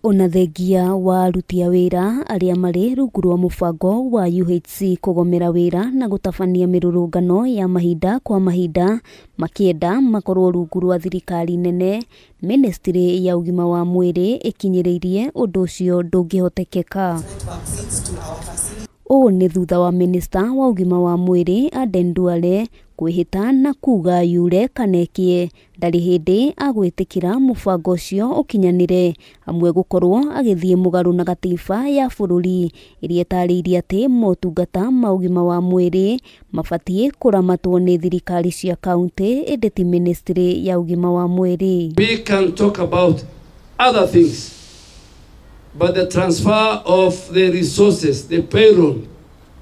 Ona thengia wa aruti a wĩra arĩa marĩ rungu rwa mũbango wa UHC kũgomera wĩra na gũtabania mĩrũrũngano ya mahinda kwa mahinda makĩenda makorwo rungu rwa thirikari nene, Ministry ya ũgima wa mwĩrĩ ĩkinyĩrĩirie ũndũ ũcio ndũngĩhotekeka. Ũũ nĩ thutha wa Minister wa ũgima wa mwĩrĩ Aden Duale kwĩhĩta na kuga yure Kanekie ndarĩ hĩndĩ agwĩtĩkĩra mũbango ũcio ũkinyanĩre, amwe gũkorwo agĩthiĩ mũgarũ na gatiba ya bũrũri ĩrĩa ĩtarĩirie atĩ motungata ma ũgima wa mwĩrĩ mabatiĩ kũramatwo nĩ thirikari cia kaunti ĩndĩ ti Ministry ya ũgima wa mwĩrĩ. We can talk about other things, but the transfer of the resources, the payroll,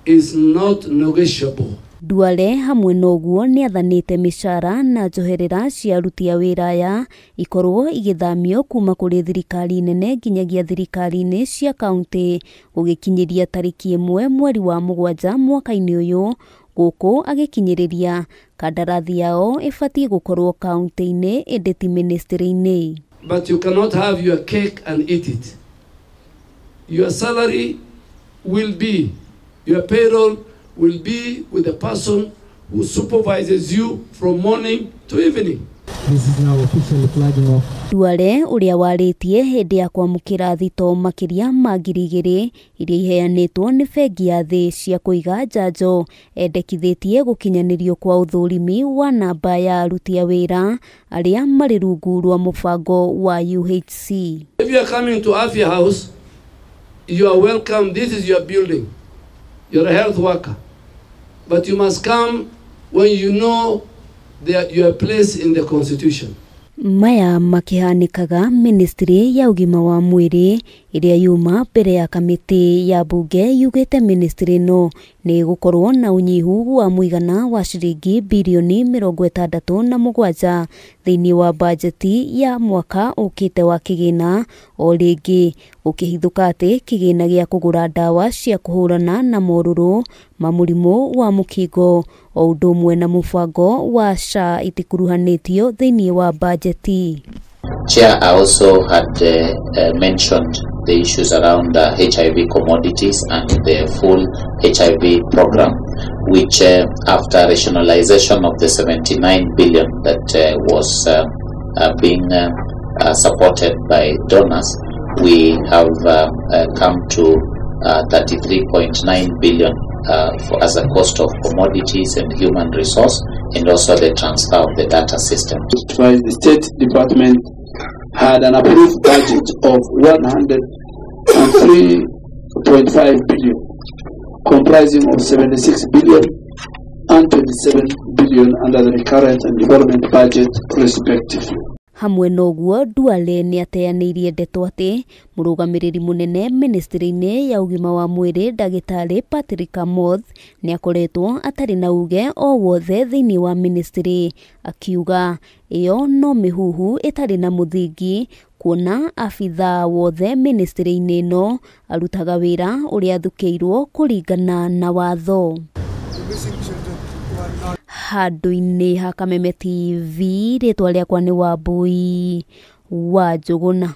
is not negotiable. Duale hamwe noguo nĩ athanĩte mĩcara na njoherera cia aruti a wĩra aya ikorwo igĩthamio kuma kũrĩ thirikari nene nginyagia thirikari-inĩ cia kaunti gũgĩkinyĩria tarĩki 1 mweri wa 7 mwaka-inĩ ũyũ, gũkũ agĩkinyĩrĩria kandarathi yao ĩbatiĩ gũkorwo kaunti-inĩ ĩndĩ ti ministry-inĩ. But you cannot have your cake and eat it. Your salary will be, your payroll will be with the person who supervises you from morning to evening. This is now officially flagging off. Duale ũrĩa warĩtie hĩndĩ ya kwamũkĩra thito makĩria ma 2,000 iria iheanĩtwo nĩ bengi ya thĩ cia kũiga njanjo, endekithĩtie gũkinyanĩrio kwa ũthũrimi wa namba ya aruti a wĩra arĩa marĩ rungu rwa mũbango wa UHC. If you are coming to Afya House, you are welcome. This is your building. You're a health worker. But you must come when you know your place in the constitution. Maya makihanikaga Ministry ya ũgima wa mwĩrĩ ĩrĩa yuma mbere ya kamĩtĩ ya bunge yugĩte ministry no nĩ gũkorwo na ũnyihu wa mũigana wa ciringi birioni 67 thĩinĩ wa bajeti ya mwaka ũkĩte wa kĩgĩna, o rĩngĩ ũkĩhithũka atĩ kĩgĩna gĩa kũgũra ndawa cia kũhũrana na morũrũ ma mũrimũ wa mũkingo o ũndũ ũmwe na mũbango wa SHA itikuruhanĩtio thĩinĩ wa bajeti. Chair also had mentioned the issues around HIV commodities and the full HIV program, which after rationalization of the 79 billion that was being supported by donors, we have come to 33.9 billion as a cost of commodities and human resource, and also the transfer of the data system. The State Department had an approved budget of 103.5 billion, comprising of 76 billion and 27 billion under the recurrent and development budget respectively. Hamwe noguo Duale nĩ ateanĩirie ndeto atĩ mũrũgamĩrĩri mũnene ministry-inĩ ya ũgima wa mwĩrĩ Ndagĩtarĩ Patrick Amoth nĩ akoretwo atarĩ na uge o wothe thĩinĩ wa ministry, akiuga ĩyo no mĩhuhu ĩtarĩ na mũthingi kuona abitha wothe ministry-inĩ ĩno arutaga wĩra ũrĩa athukĩirwo kũringana na watho. Handũ-inĩ ha Kameme TV, rĩtwa rĩakwa nĩ Wambui wa Njũgũna.